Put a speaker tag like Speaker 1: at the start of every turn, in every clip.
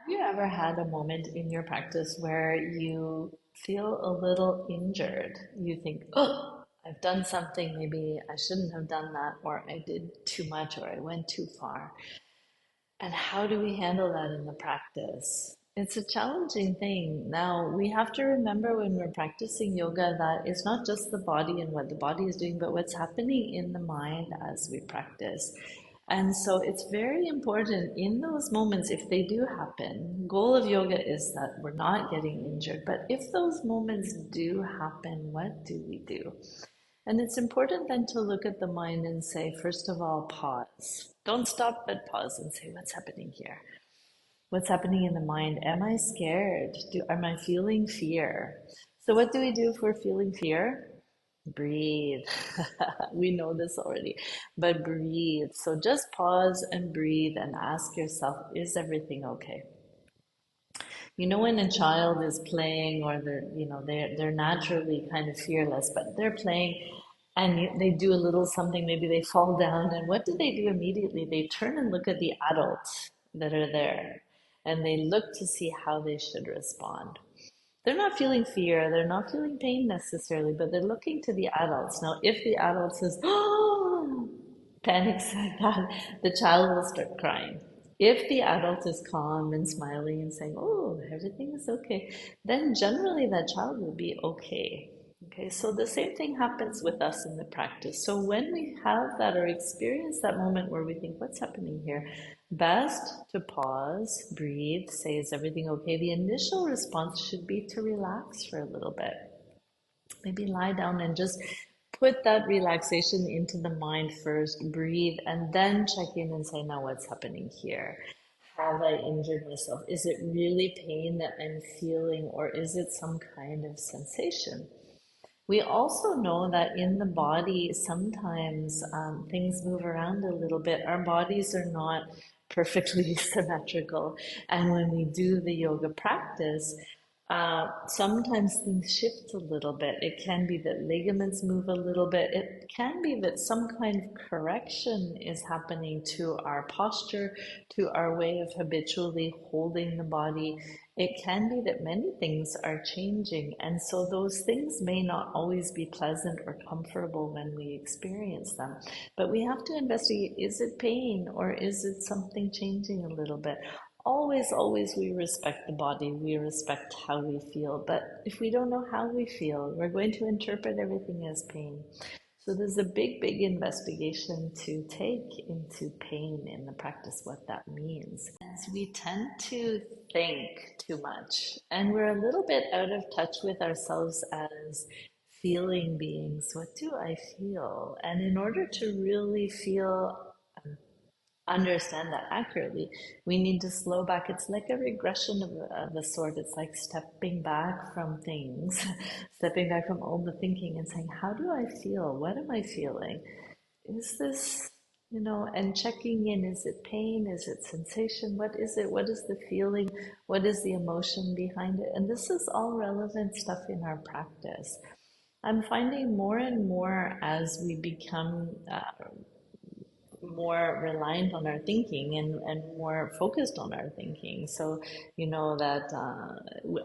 Speaker 1: You ever had a moment in your practice where you feel a little injured? You think, oh, I've done something, maybe I shouldn't have done that, or I did too much, or I went too far. And how do we handle that in the practice? It's a challenging thing. Now, we have to remember when we're practicing yoga that it's not just the body and what the body is doing, but what's happening in the mind as we practice. And so it's very important in those moments, if they do happen, goal of yoga is that we're not getting injured. But if those moments do happen, what do we do? And it's important then to look at the mind and say, first of all, pause. Don't stop, but pause and say, what's happening here? What's happening in the mind? Am I scared? Am I feeling fear? So what do we do if we're feeling fear? Breathe. We know this already, but breathe. So just pause and breathe and ask yourself, is everything okay? You know, when a child is playing or they're naturally kind of fearless, but they're playing and they do a little something, maybe they fall down, and what do they do immediately? They turn and look at the adults that are there, and they look to see how they should respond. They're not feeling fear, they're not feeling pain necessarily, but they're looking to the adults. Now, if the adult says, oh, panics like that, the child will start crying. If the adult is calm and smiling and saying, oh, everything is okay, then generally that child will be okay. Okay, so the same thing happens with us in the practice. So when we have that or experience that moment where we think, what's happening here? Best to pause, breathe, say, is everything okay? The initial response should be to relax for a little bit. Maybe lie down and just put that relaxation into the mind first, breathe, and then check in and say, now what's happening here? Have I injured myself? Is it really pain that I'm feeling, or is it some kind of sensation? We also know that in the body, sometimes things move around a little bit. Our bodies are not perfectly symmetrical. And when we do the yoga practice, sometimes things shift a little bit. It can be that ligaments move a little bit. It can be that some kind of correction is happening to our posture, to our way of habitually holding the body. It can be that many things are changing, and so those things may not always be pleasant or comfortable when we experience them. But we have to investigate, is it pain or is it something changing a little bit? Always, we respect the body, we respect how we feel. But if we don't know how we feel, we're going to interpret everything as pain. So there's a big investigation to take into pain in the practice, what that means. As we tend to think too much, and we're a little bit out of touch with ourselves as feeling beings. What do I feel? And in order to really feel understand that accurately, we need to slow back. It's like a regression of a sort. It's like stepping back from things, stepping back from all the thinking and saying, how do I feel? What am I feeling? Is this, and checking in, is it pain? Is it sensation? What is it? What is the feeling? What is the emotion behind it? And this is all relevant stuff in our practice. I'm finding more and more as we become more reliant on our thinking and more focused on our thinking. So, that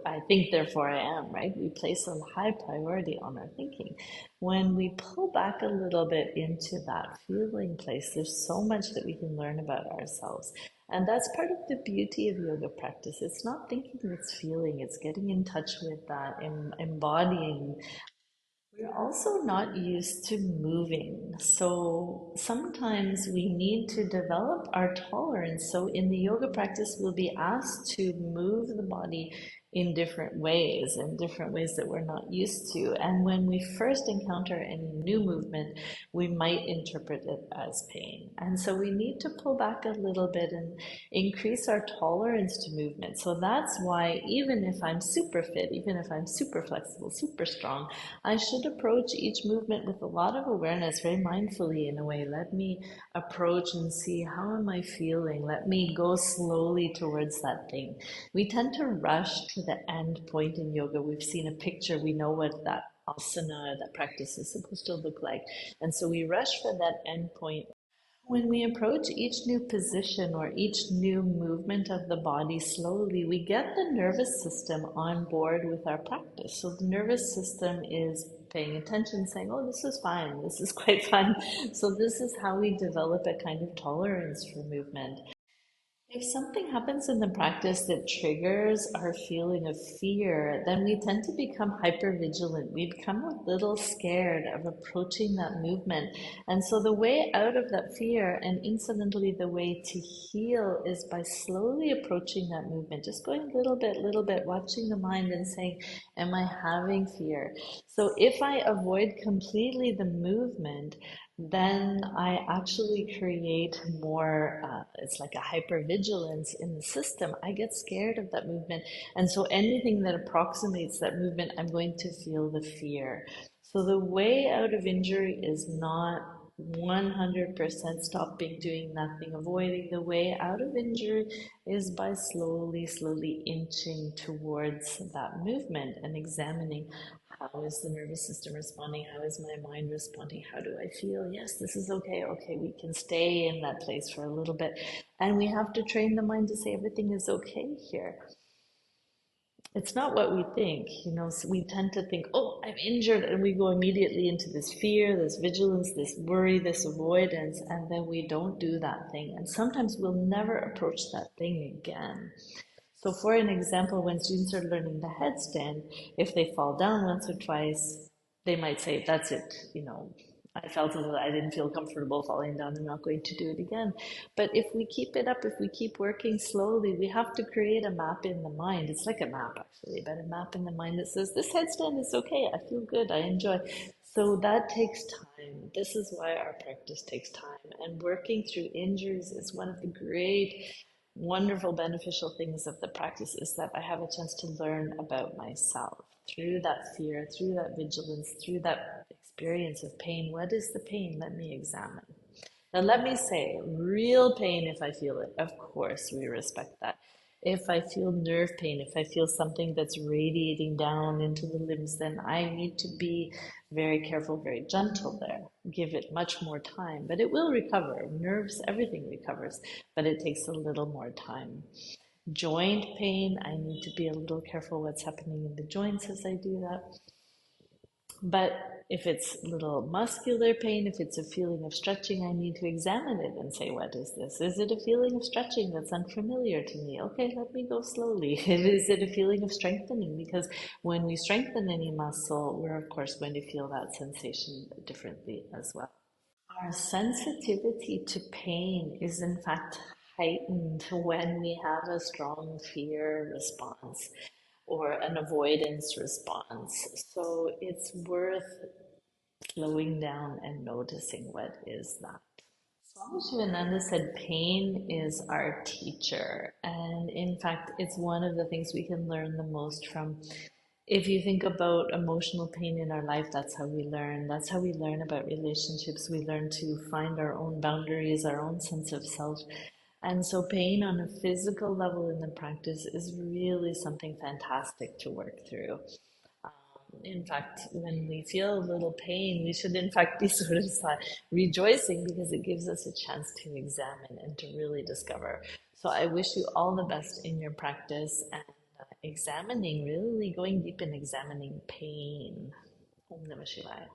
Speaker 1: I think, therefore I am, right? We place a high priority on our thinking. When we pull back a little bit into that feeling place, there's so much that we can learn about ourselves. And that's part of the beauty of yoga practice. It's not thinking, it's feeling, it's getting in touch with that, embodying. We're also not used to moving. So sometimes we need to develop our tolerance. So in the yoga practice, we'll be asked to move the body in different ways that we're not used to. And when we first encounter any new movement, we might interpret it as pain. And so we need to pull back a little bit and increase our tolerance to movement. So that's why even if I'm super fit, even if I'm super flexible, super strong, I should approach each movement with a lot of awareness, very mindfully in a way. Let me approach and see, how am I feeling? Let me go slowly towards that thing. We tend to rush to the end point in yoga. We've seen a picture, we know what that asana, that practice is supposed to look like. And so we rush for that end point. When we approach each new position or each new movement of the body slowly, we get the nervous system on board with our practice. So the nervous system is paying attention, saying, oh, this is fine, this is quite fun. So this is how we develop a kind of tolerance for movement. If something happens in the practice that triggers our feeling of fear, then we tend to become hypervigilant. We become a little scared of approaching that movement. And so the way out of that fear, and incidentally, the way to heal, is by slowly approaching that movement, just going little bit, watching the mind and saying, am I having fear? So if I avoid completely the movement, then I actually create more, it's like a hypervigilance in the system. I get scared of that movement. And so anything that approximates that movement, I'm going to feel the fear. So the way out of injury is not 100% stopping doing nothing, avoiding. The way out of injury is by slowly inching towards that movement and examining, how is the nervous system responding? How is my mind responding? How do I feel? Yes, this is okay. Okay, we can stay in that place for a little bit. And we have to train the mind to say everything is okay here. It's not what we think. So we tend to think, oh, I'm injured. And we go immediately into this fear, this vigilance, this worry, this avoidance. And then we don't do that thing. And sometimes we'll never approach that thing again. So for an example, when students are learning the headstand, if they fall down once or twice, they might say, that's it, I felt that I didn't feel comfortable falling down, I'm not going to do it again. But if we keep it up, if we keep working slowly, we have to create a map in the mind. It's like a map actually, but a map in the mind that says, this headstand is okay, I feel good, I enjoy. So that takes time. This is why our practice takes time. And working through injuries is one of the great wonderful beneficial things of the practice, is that I have a chance to learn about myself through that fear, through that vigilance, through that experience of pain. What is the pain? Let me examine. Now, let me say, real pain, if I feel it, of course, we respect that. If I feel nerve pain, if I feel something that's radiating down into the limbs, then I need to be very careful, very gentle there. Give it much more time, but it will recover. Nerves, everything recovers, but it takes a little more time. Joint pain, I need to be a little careful what's happening in the joints as I do that. But if it's little muscular pain, if it's a feeling of stretching, I need to examine it and say, what is this? Is it a feeling of stretching that's unfamiliar to me? Okay, let me go slowly. Is it a feeling of strengthening? Because when we strengthen any muscle, we're of course going to feel that sensation differently as well. Our sensitivity to pain is in fact heightened when we have a strong fear response or an avoidance response. So it's worth slowing down and noticing, what is that. Swami Shivananda said pain is our teacher. And in fact, it's one of the things we can learn the most from. If you think about emotional pain in our life, that's how we learn. That's how we learn about relationships. We learn to find our own boundaries, our own sense of self. And so pain on a physical level in the practice is really something fantastic to work through. In fact, when we feel a little pain, we should in fact be sort of rejoicing, because it gives us a chance to examine and to really discover. So I wish you all the best in your practice, and examining, really going deep and examining pain. Om Namah Shivaya.